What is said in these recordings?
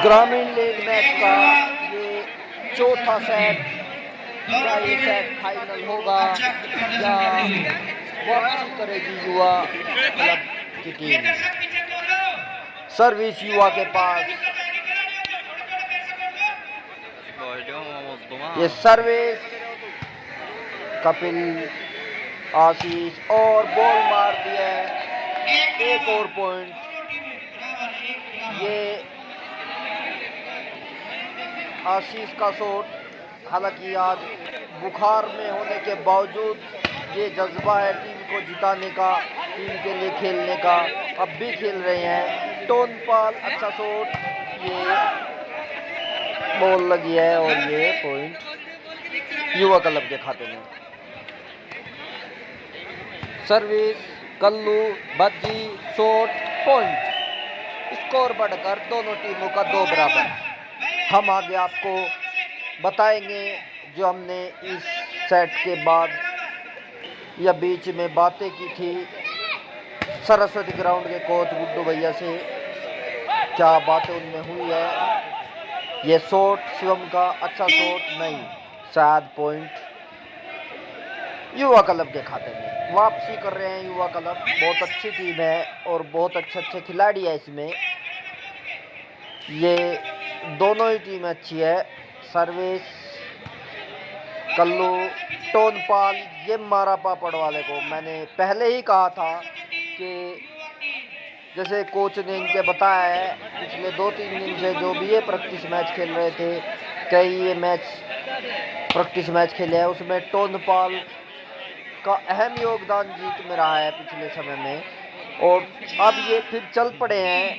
ग्रामीण league match का ये चौथा सेट, क्या ये सेट फाइनल होगा या वापसी करेगी युवा क्लब की टीम। सर्विस युवा के पास, ये सर्विस कपिल, आशीष और बॉल मार दिया है। एक और पॉइंट। ये आशीष का शॉट, हालांकि आज बुखार में होने के बावजूद ये जज्बा है टीम को जिताने का, टीम के लिए खेलने का, अब भी खेल रहे हैं। टोन पाल, अच्छा शॉट, ये बॉल लगी है और ये पॉइंट युवा क्लब के खाते में। सर्विस कल्लू, बज्जी, शॉट, पॉइंट। स्कोर बढ़कर दोनों टीमों का 2 बराबर। हम आगे आपको बताएंगे जो हमने इस सेट के बाद या बीच में बातें की थी सरस्वती ग्राउंड के कोच गुड्डू भैया से, क्या बातें उनमें हुई है। ये शॉट शिवम का, अच्छा शॉट नहीं, शायद पॉइंट युवा क्लब के खाते में। वापसी कर रहे हैं युवा क्लब, बहुत अच्छी टीम है और बहुत अच्छे खिलाड़ी है इसमें। ये दोनों ही टीम अच्छी है। सर्विस कल्लू, टोनपाल, ये मारा पापड़ वाले को। मैंने पहले ही कहा था कि जैसे कोच ने इनके बताया है, पिछले 2-3 दिन से जो भी ये प्रैक्टिस मैच खेल रहे थे, कई ये मैच प्रैक्टिस मैच खेले हैं, उसमें टोनपाल का अहम योगदान जीत में रहा है पिछले समय में। और अब ये फिर चल पड़े हैं,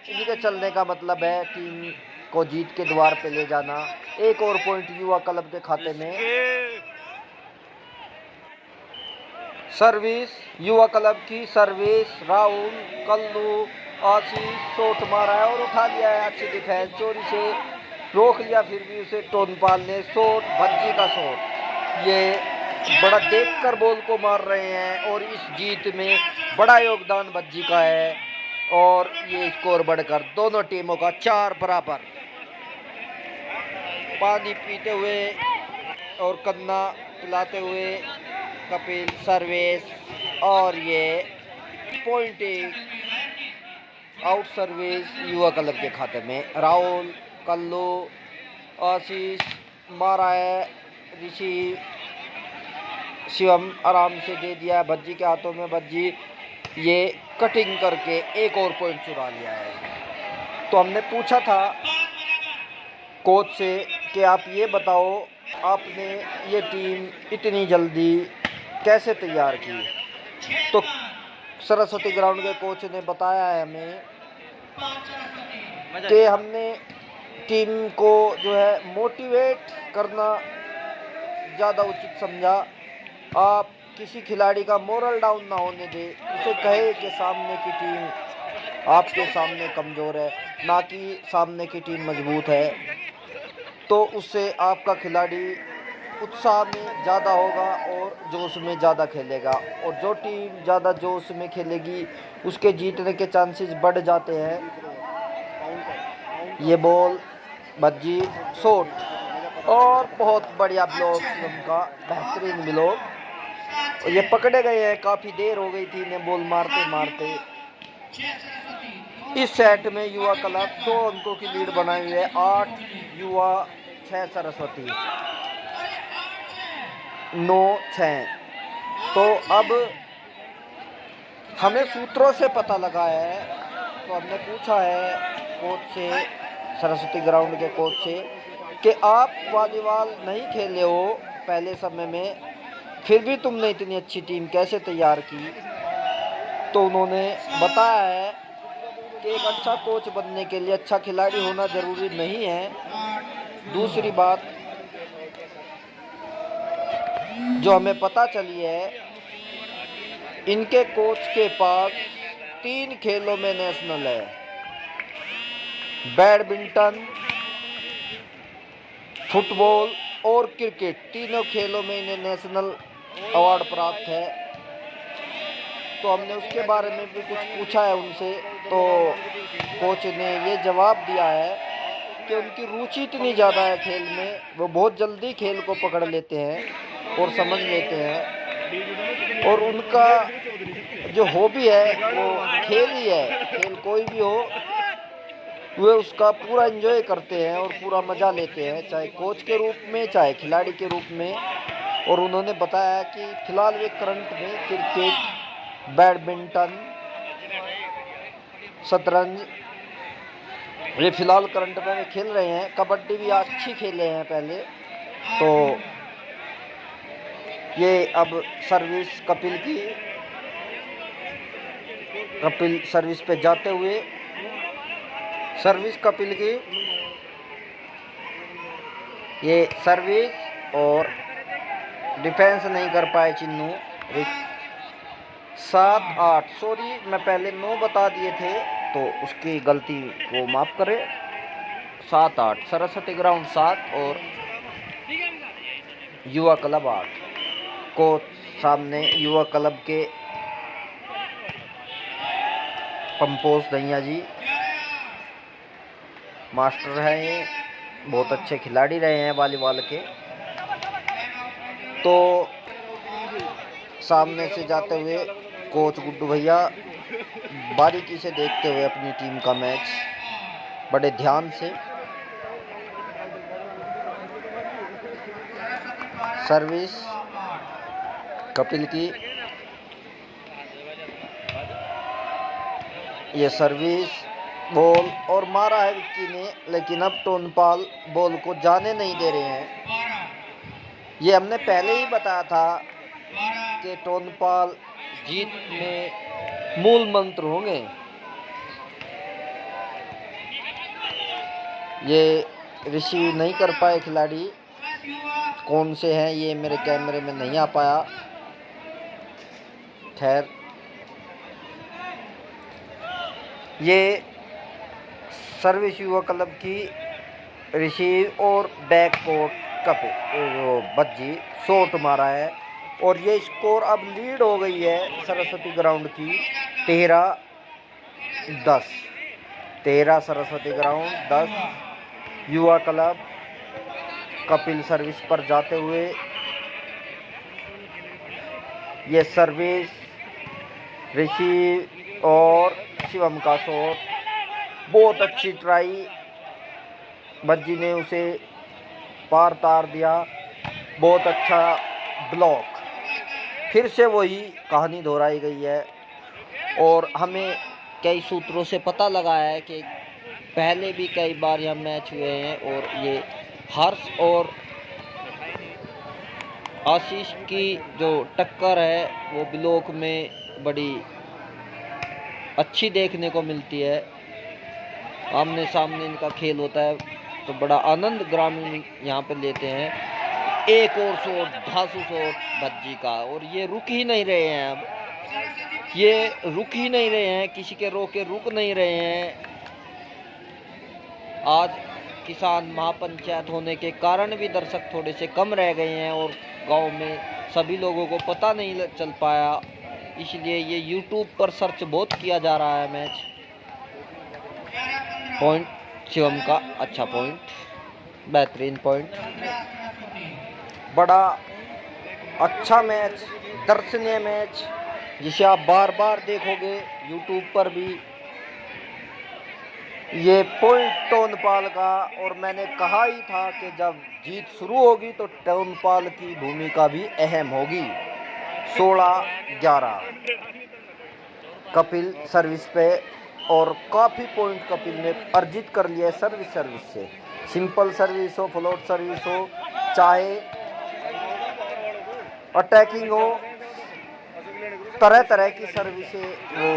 इनके चलने का मतलब है टीम को जीत के द्वार पे ले जाना। एक और पॉइंट युवा क्लब के खाते में। सर्विस युवा क्लब की, सर्विस राहुल, कल्लू, आशीष, शॉट मारा है और उठा लिया है। अच्छी डिफेंस, चोरी से रोक लिया, फिर भी उसे टोनपाल ने। शॉट भज्जी का शॉट, ये बड़ा देखकर बॉल को मार रहे हैं और इस जीत में बड़ा योगदान भज्जी का है। और ये स्कोर बढ़कर दोनों टीमों का 4 बराबर। पानी पीते हुए और कन्ना पिलाते हुए कपिल, सर्विस और ये पॉइंट आउट सर्विस युवा क्लब के खाते में। राहुल, कल्लू, आशीष मारा है, ऋषि, शिवम आराम से दे दिया भज्जी के हाथों में। भज्जी ये कटिंग करके एक और पॉइंट चुरा लिया है। तो हमने पूछा था कोच से कि आप ये बताओ, आपने ये टीम इतनी जल्दी कैसे तैयार की। तो सरस्वती ग्राउंड के कोच ने बताया है हमें कि हमने टीम को जो है मोटिवेट करना ज़्यादा उचित समझा। आप किसी खिलाड़ी का मोरल डाउन ना होने दें, उसे कहे कि सामने की टीम आपके सामने कमज़ोर है, ना कि सामने की टीम मजबूत है। तो उससे आपका खिलाड़ी उत्साह में ज़्यादा होगा और जोश में ज़्यादा खेलेगा, और जो टीम ज़्यादा जोश में खेलेगी उसके जीतने के चांसेस बढ़ जाते हैं। ये बॉल भज्जी, शॉट और बहुत बढ़िया ब्लॉक उनका, बेहतरीन ब्लॉक। और ये पकड़े गए हैं, काफ़ी देर हो गई थी इन्हें बॉल मारते मारते। इस सेट में युवा क्लब 2 अंकों की लीड बनाई हुई है। 8 युवा, 6 सरस्वती, 9-6। तो अब हमें सूत्रों से पता लगा है, तो हमने पूछा है कोच से, सरस्वती ग्राउंड के कोच से, कि आप वॉलीबॉल नहीं खेले हो पहले समय में, फिर भी तुमने इतनी अच्छी टीम कैसे तैयार की। तो उन्होंने बताया है कि एक अच्छा कोच बनने के लिए अच्छा खिलाड़ी होना ज़रूरी नहीं है। दूसरी बात जो हमें पता चली है, इनके कोच के पास 3 खेलों में नेशनल है। बैडमिंटन, फुटबॉल और क्रिकेट, तीनों खेलों में इन्हें नेशनल अवार्ड प्राप्त है। तो हमने उसके बारे में भी कुछ पूछा है उनसे, तो कोच ने ये जवाब दिया है कि उनकी रुचि इतनी ज़्यादा है खेल में, वो बहुत जल्दी खेल को पकड़ लेते हैं और समझ लेते हैं। और उनका जो हॉबी है वो खेल ही है। खेल कोई भी हो, वे उसका पूरा एंजॉय करते हैं और पूरा मज़ा लेते हैं, चाहे कोच के रूप में चाहे खिलाड़ी के रूप में। और उन्होंने बताया कि फिलहाल वे करंट में क्रिकेट, बैडमिंटन, शतरंज, ये फिलहाल करंट में वे खेल रहे हैं। कबड्डी भी अच्छी खेले हैं पहले। तो ये अब सर्विस कपिल की, कपिल सर्विस पे जाते हुए, सर्विस कपिल की, ये सर्विस और डिफेंस नहीं कर पाए चिन्नू। 7-8, सॉरी मैं पहले 9 बता दिए थे तो उसकी गलती को माफ़ करें। 7-8, सरस्वती ग्राउंड 7 और युवा क्लब 8। कोच सामने युवा क्लब के पंपोज दैया जी मास्टर हैं, ये बहुत अच्छे खिलाड़ी रहे हैं वॉलीबॉल के। तो सामने से जाते हुए कोच गुड्डू भैया बारीकी से देखते हुए अपनी टीम का मैच बड़े ध्यान से। सर्विस कपिल की, ये सर्विस बॉल और मारा है विक्की ने, लेकिन अब टोनपाल बॉल को जाने नहीं दे रहे हैं। ये हमने पहले ही बताया था कि टोनपाल जीत में मूल मंत्र होंगे। ये रिसीव नहीं कर पाए खिलाड़ी, कौन से हैं ये मेरे कैमरे में नहीं आ पाया। खैर, ये सर्विस युवा क्लब की रिसीव और बैक कोर्ट कपिल बज्जी शॉट मारा है। और ये स्कोर अब लीड हो गई है सरस्वती ग्राउंड की 13-10। 13 सरस्वती ग्राउंड, 10 युवा क्लब। कपिल सर्विस पर जाते हुए, ये सर्विस, रिसीव और शिवम का शॉट, बहुत अच्छी ट्राई, बज्जी ने उसे पार तार दिया, बहुत अच्छा ब्लॉक। फिर से वही कहानी दोहराई गई है। और हमें कई सूत्रों से पता लगा है कि पहले भी कई बार यह मैच हुए हैं और ये हर्ष और आशीष की जो टक्कर है वो ब्लॉक में बड़ी अच्छी देखने को मिलती है। आमने सामने इनका खेल होता है तो बड़ा आनंद ग्रामीण यहाँ पे लेते हैं। एक और शॉट, धांसू शॉट बज्जी का, और ये रुक ही नहीं रहे हैं। अब ये रुक ही नहीं रहे हैं, किसी के रोके रुक नहीं रहे हैं। आज किसान महापंचायत होने के कारण भी दर्शक थोड़े से कम रह गए हैं और गांव में सभी लोगों को पता नहीं चल पाया, इसलिए ये YouTube पर सर्च बहुत किया जा रहा है मैच। पॉइंट शिवम का अच्छा पॉइंट, बेहतरीन पॉइंट, बड़ा अच्छा मैच, दर्शनीय मैच जिसे आप बार बार देखोगे YouTube पर भी। ये पॉइंट टोनपाल का, और मैंने कहा ही था कि जब जीत शुरू होगी तो टोनपाल की भूमिका भी अहम होगी। 16-11 कपिल सर्विस पे, और काफ़ी पॉइंट कपिल ने अर्जित कर लिया है सर्विस से। सिंपल सर्विस हो, फ्लोट सर्विस हो, चाहे अटैकिंग हो, तरह तरह की सर्विसें वो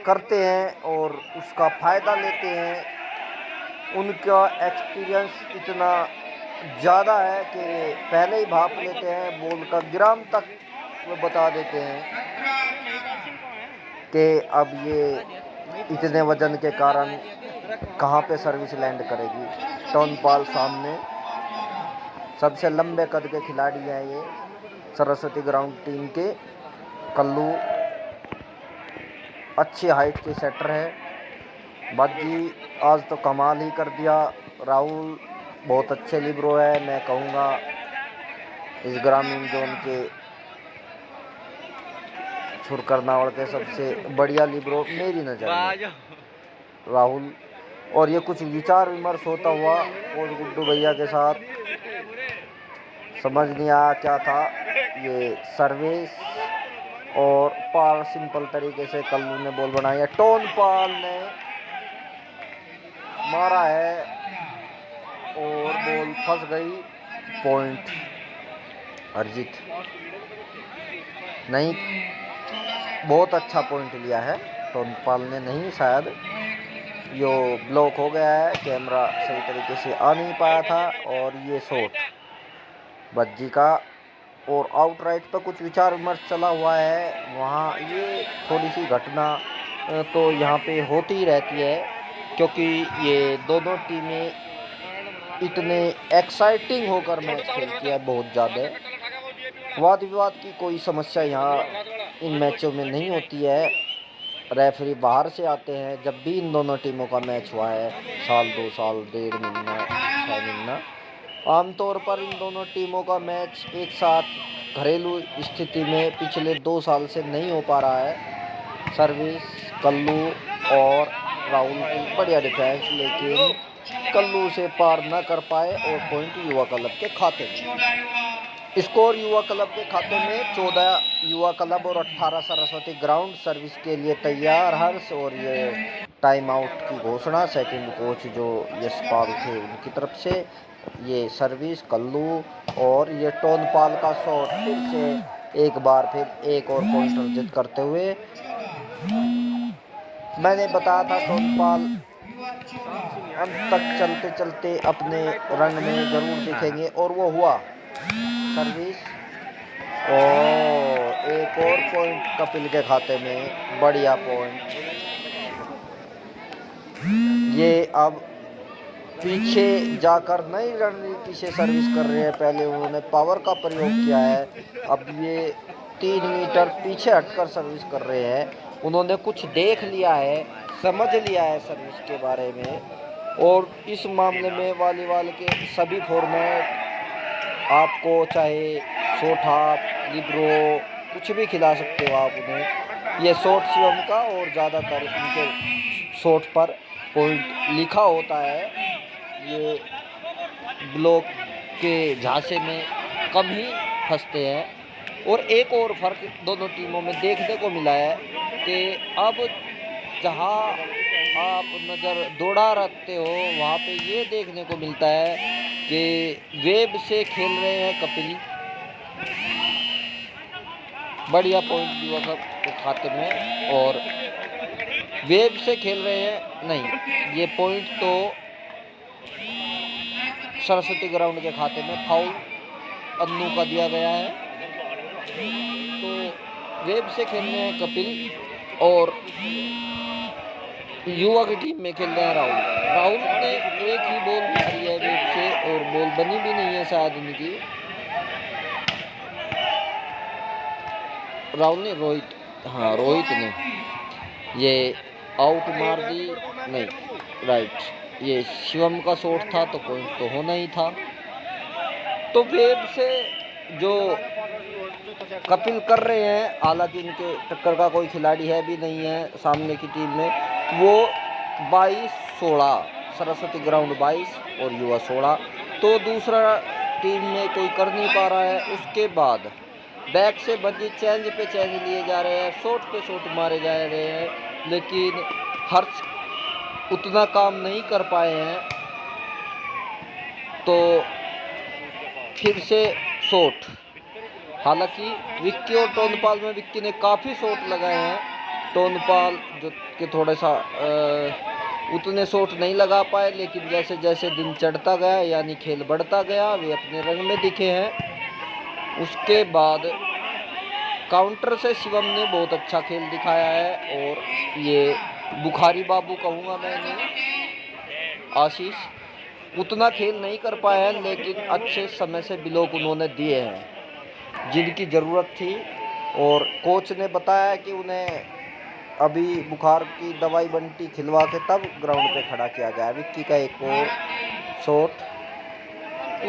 करते हैं और उसका फ़ायदा लेते हैं। उनका एक्सपीरियंस इतना ज़्यादा है कि पहले ही भाप लेते हैं, बॉल का ग्राम तक वो बता देते हैं कि अब ये इतने वजन के कारण कहाँ पे सर्विस लैंड करेगी। टोनपाल सामने सबसे लंबे कद के खिलाड़ी हैं ये सरस्वती ग्राउंड टीम के। कल्लू अच्छी हाइट के सेटर है। बज्जी आज तो कमाल ही कर दिया, राहुल बहुत अच्छे लिब्रो है, मैं कहूँगा इस ग्रामीण जोन के छुरकरनावड़ के सबसे बढ़िया लिब्रो मेरी नज़र में राहुल। और ये कुछ विचार विमर्श होता हुआ और गुड्डू भैया के साथ, समझ नहीं आया क्या था। ये सर्विस और पाल सिंपल तरीके से कल्लू ने बॉल बनाई है, टोन पाल ने मारा है और बॉल फंस गई। पॉइंट अर्जित नहीं, बहुत अच्छा पॉइंट लिया है टोन पाल ने, नहीं शायद यो ब्लॉक हो गया है, कैमरा सही तरीके से आ नहीं पाया था। और ये शॉट बज्जी का, और आउटराइट पर कुछ विचार विमर्श चला हुआ है वहाँ। ये थोड़ी सी घटना तो यहाँ पे होती ही रहती है, क्योंकि ये दोनों टीमें इतने एक्साइटिंग होकर मैच खेलती है, बहुत ज़्यादा वाद विवाद की कोई समस्या यहाँ इन मैचों में नहीं होती है। रेफरी बाहर से आते हैं जब भी इन दोनों टीमों का मैच हुआ है, साल 2 साल 1.5 महीना 6 महीना, आमतौर पर इन दोनों टीमों का मैच एक साथ घरेलू स्थिति में पिछले 2 साल से नहीं हो पा रहा है। सर्विस कल्लू और राहुल की बढ़िया डिफेंस, लेकिन कल्लू से पार न कर पाए और पॉइंट युवा क्लब के खाते में। स्कोर युवा क्लब के खाते में 14 युवा क्लब और 18 सरस्वती ग्राउंड सर्विस के लिए तैयार हर्ष। और ये टाइम आउट की घोषणा सेकंड कोच जो यशपाल थे उनकी तरफ से। ये सर्विस कल्लू और ये टोन पाल का शॉट फिर से एक बार फिर एक और पॉइंट अर्जित करते हुए। मैंने बताया था टोन पाल अंत तक चलते चलते अपने रंग में जरूर दिखेंगे, और वो हुआ। सर्विस और एक और पॉइंट कपिल के खाते में, बढ़िया पॉइंट। ये अब पीछे जाकर नई रणनीति से सर्विस कर रहे हैं, पहले उन्होंने पावर का प्रयोग किया है, अब ये 3 मीटर पीछे हटकर सर्विस कर रहे हैं। उन्होंने कुछ देख लिया है, समझ लिया है सर्विस के बारे में। और इस मामले में वॉलीबॉल के सभी फॉर्मेट आपको चाहे शॉर्ट हाफ, लिब्रो, कुछ भी खिला सकते हो आप उन्हें। ये शॉर्ट शिवम का, और ज़्यादातर इनके शॉर्ट पर पॉइंट लिखा होता है। ये ब्लॉक के झांसे में कम ही फंसते हैं। और एक और फ़र्क दोनों टीमों में देखने को मिला है कि अब जहाँ आप नज़र दौड़ा रखते हो वहाँ पे ये देखने को मिलता है कि वेब से खेल रहे हैं कपिल, बढ़िया पॉइंट युवा के खाते में, और वेब से खेल रहे हैं नहीं, ये पॉइंट तो सरस्वती ग्राउंड के खाते में फाउल अन्नू का दिया गया है। तो वेब से खेल रहे हैं कपिल और युवा की टीम में खेल रहे हैं राहुल। राहुल ने एक ही बॉल मारी है वेब से, और बॉल बनी भी नहीं है शायद उनकी। राहुल ने रोहित ने ये आउट मार दी, नहीं राइट, ये शिवम का शॉट था तो पॉइंट तो होना ही था। तो वेब से जो कपिल कर रहे हैं, हालांकि इनके टक्कर का कोई खिलाड़ी है भी नहीं है सामने की टीम में, वो 22-16 सरस्वती ग्राउंड 22 और युवा 16, तो दूसरा टीम में कोई कर नहीं पा रहा है। उसके बाद बैक से बजी चेंज पे चेंज लिए जा रहे हैं, शॉट पे शॉट मारे जा रहे हैं, लेकिन हर्ष उतना काम नहीं कर पाए हैं। तो फिर से शॉट, हालांकि विक्की और टोनपाल में विक्की ने काफ़ी शॉट लगाए हैं, टोनपाल जो कि थोड़ा सा उतने शॉट नहीं लगा पाए, लेकिन जैसे जैसे दिन चढ़ता गया यानी खेल बढ़ता गया वे अपने रंग में दिखे हैं। उसके बाद काउंटर से शिवम ने बहुत अच्छा खेल दिखाया है, और ये बुखारी बाबू कहूँगा मैंने, आशीष उतना खेल नहीं कर पाए हैं, लेकिन अच्छे समय से ब्लॉक उन्होंने दिए हैं जिनकी ज़रूरत थी। और कोच ने बताया कि उन्हें अभी बुखार की दवाई बंटी खिलवा के तब ग्राउंड पे खड़ा किया गया। विक्की का एक और शॉट।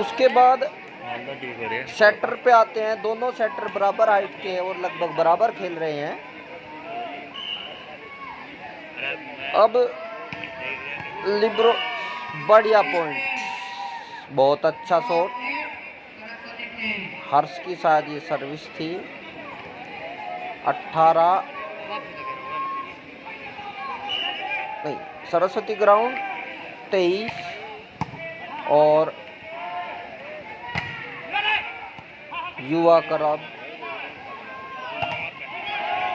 उसके बाद सेटर पे आते हैं। दोनों सेटर बराबर हाइट के हैं और लगभग बराबर खेल रहे हैं। अब लिब्रो बढ़िया पॉइंट, बहुत अच्छा शॉट। हर्ष की शायद ये सर्विस थी। 18 नहीं, सरस्वती ग्राउंड 23 और युवा क्लब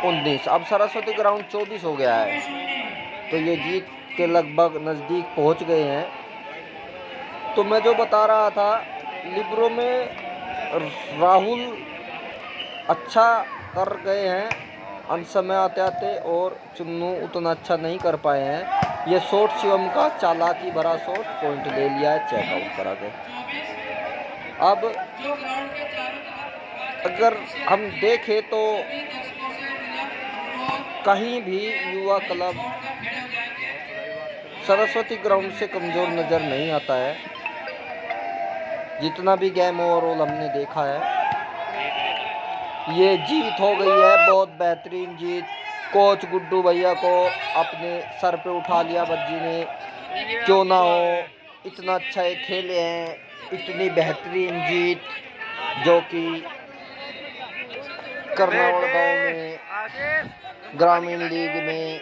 19। अब सरस्वती ग्राउंड 24 हो गया है, तो ये जीत के लगभग नज़दीक पहुंच गए हैं। तो मैं जो बता रहा था, लिब्रो में राहुल अच्छा कर गए हैं अंत समय आते आते, और चुन्नू उतना अच्छा नहीं कर पाए हैं। ये शॉट शिवम का चालाकी भरा शॉट, पॉइंट ले लिया है चेकआउट करा के। अब अगर हम देखें तो कहीं भी युवा क्लब सरस्वती ग्राउंड से कमज़ोर नज़र नहीं आता है। जितना भी गेम ओवरऑल हमने देखा है, ये जीत हो गई है, बहुत बेहतरीन जीत। कोच गुड्डू भैया को अपने सर पे उठा लिया बज्जी ने। क्यों ना हो, इतना अच्छा ये खेले हैं, इतनी बेहतरीन जीत जो कि कर्नावड़ गांव में ग्रामीण लीग में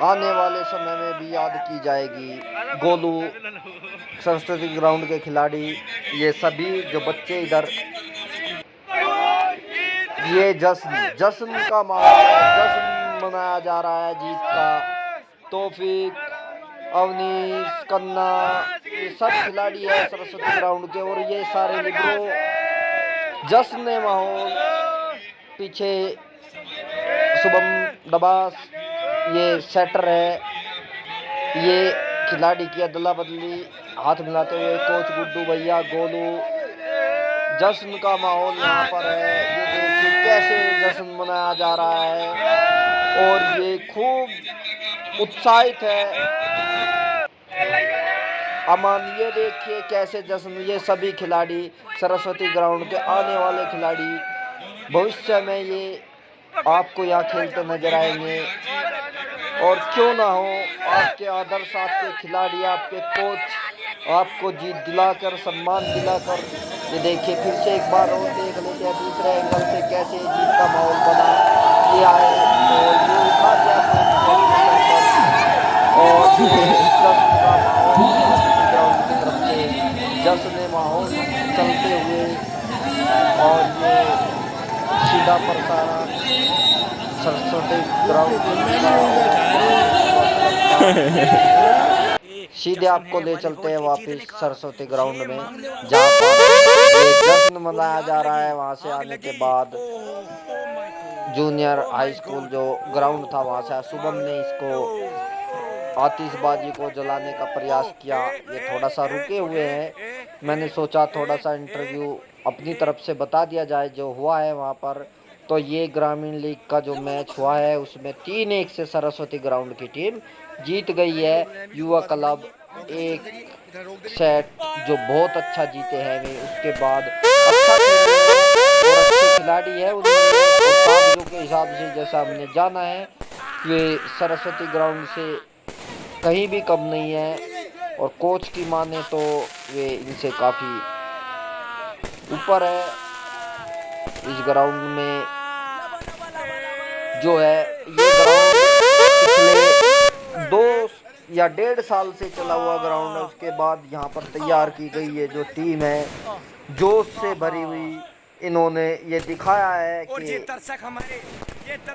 आने वाले समय में भी याद की जाएगी। गोलू, सरस्वती ग्राउंड के खिलाड़ी, ये सभी जो बच्चे इधर, ये जश्न का माहौल, जश्न मनाया जा रहा है जीत का। तौफीक, अवनीश, कन्ना, ये सब खिलाड़ी है सरस्वती ग्राउंड के, और ये सारे लिब्रो जश्न माहौल। पीछे शुभम दबास, ये सेटर है, ये खिलाड़ी की अदला बदली हाथ मिलाते हुए कोच गुड्डू भैया, गोलू। जश्न का माहौल यहाँ पर है। ये देखिए कैसे जश्न मनाया जा रहा है, और ये खूब उत्साहित है। अमन, ये देखिए कैसे जश्न, ये सभी खिलाड़ी सरस्वती ग्राउंड के आने वाले खिलाड़ी, भविष्य में ये आपको यहाँ खेलते नजर आएंगे। और क्यों ना हो, आपके आदर्श, आपके खिलाड़ी, आपके कोच आपको जीत दिलाकर, सम्मान दिलाकर। ये देखिए फिर से एक बार और देख लेते हैं दूसरे एंगल से कैसे जीत का माहौल बना। ये आए और ये उठा दिया और जश्न का माहौल ग्राउंड की तरफ से, जश्न माहौल चलते हुए, और ये सीधा प्रसारण सरस्वती ग्राउंड सीधे आपको ले चलते हैं वापस सरस्वती ग्राउंड में, जहाँ पर ये जश्न मनाया जा रहा है। वहाँ से आने के बाद जूनियर हाई स्कूल जो ग्राउंड था, वहाँ से शुभम ने इसको आतिशबाजी को जलाने का प्रयास किया। ये थोड़ा सा रुके हुए हैं। मैंने सोचा थोड़ा सा इंटरव्यू अपनी तरफ से बता दिया जाए जो हुआ है वहाँ पर। तो ये ग्रामीण लीग का जो मैच हुआ है उसमें 3-1 से सरस्वती ग्राउंड की टीम जीत गई है। युवा क्लब एक सेट जो बहुत अच्छा जीते हैं वे, उसके बाद अच्छा और अच्छे खिलाड़ी है उनमें, के हिसाब से जैसा हमने जाना है वे सरस्वती ग्राउंड से कहीं भी कम नहीं है, और कोच की माने तो वे इनसे काफ़ी ऊपर है। इस ग्राउंड में जो है, ये ग्राउंड पिछले 2 या 1.5 साल से चला हुआ ग्राउंड है। उसके बाद यहाँ पर तैयार की गई ये जो टीम है, जोश से भरी हुई, इन्होंने ये दिखाया है कि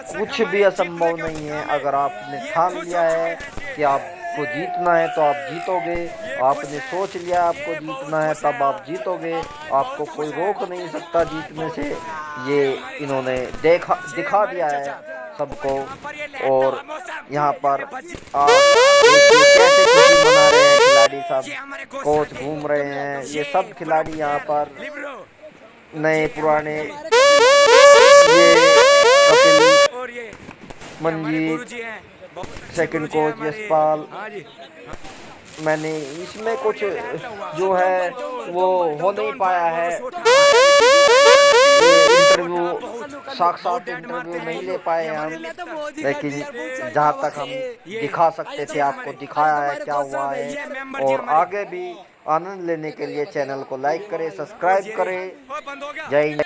कुछ भी असंभव नहीं है। अगर आपने ठान लिया है कि आपको जीतना है तो आप जीतोगे, आपने सोच लिया आपको जीतना है तब आप जीतोगे, आपको कोई रोक नहीं सकता जीतने से। ये इन्होंने दिखा दिया है सबको। और यहाँ पर कैसे खुशी मना रहे हैं खिलाड़ी सब, कोच घूम रहे हैं, ये सब खिलाड़ी यहाँ पर नए पुराने, ये कपिल, मंजीत, सेकंड कोच यशपाल। मैंने इसमें कुछ जो है वो हो नहीं पाया है, इंटरव्यू साक्षात इंटरव्यू नहीं ले पाए हम, लेकिन जहाँ तक हम दिखा सकते थे आपको दिखाया है क्या हुआ है। और आगे भी आनंद लेने के लिए चैनल को लाइक करें, सब्सक्राइब करें। जय हिंद।